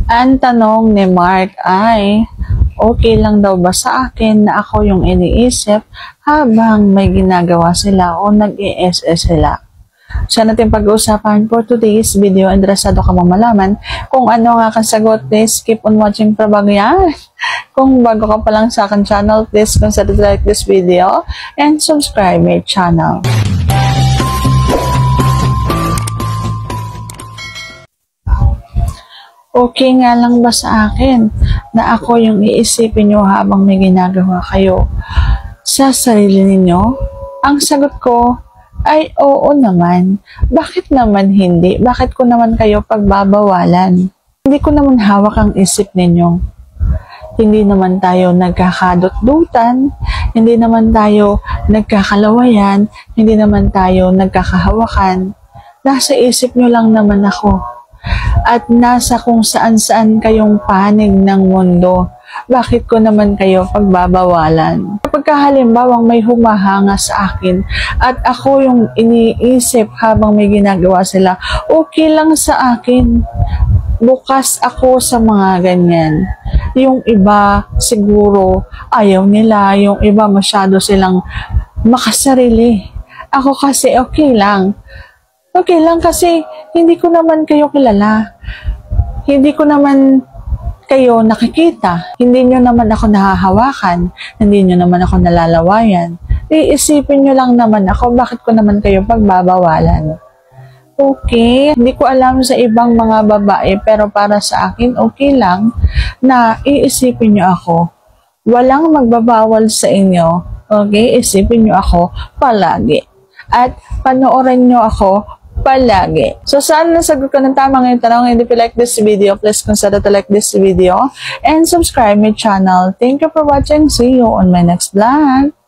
Ang tanong ni Mark ay, okay lang daw ba sa akin na ako yung iniisip habang may ginagawa sila o nag-i-SS sila? Siya natin pag-uusapan for today's video. Interesado ka bang malaman kung ano nga kang sagot? Please keep on watching para bago yan. Kung bago ka pa lang sa akin channel, please consider to like this video and subscribe my channel. Okay nga lang ba sa akin na ako yung iisipin nyo habang may ginagawa kayo sa sarili ninyo? Ang sagot ko ay oo naman. Bakit naman hindi? Bakit ko naman kayo pagbabawalan? Hindi ko naman hawak ang isip ninyo. Hindi naman tayo nagkakadot-dutan, hindi naman tayo nagkakalawayan, hindi naman tayo nagkakahawakan. Nasa isip nyo lang naman ako. At nasa kung saan-saan kayong panig ng mundo. Bakit ko naman kayo pagbabawalan? Kapag halimbawang may humahanga sa akin at ako yung iniisip habang may ginagawa sila, okay lang sa akin. Bukas ako sa mga ganyan. Yung iba siguro ayaw nila, yung iba masyado silang makasarili. Ako kasi okay lang. Okay lang kasi hindi ko naman kayo kilala. Hindi ko naman kayo nakikita. Hindi nyo naman ako nahahawakan. Hindi nyo naman ako nalalawayan. Iisipin nyo lang naman ako, bakit ko naman kayo pagbabawalan? Okay, hindi ko alam sa ibang mga babae, pero para sa akin, okay lang na iisipin nyo ako. Walang magbabawal sa inyo. Okay, isipin nyo ako palagi. At panoorin nyo ako palagi. So, saan nasagot ko ng tama ngayong tanong? And if you like this video, please consider to like this video and subscribe my channel. Thank you for watching. See you on my next vlog.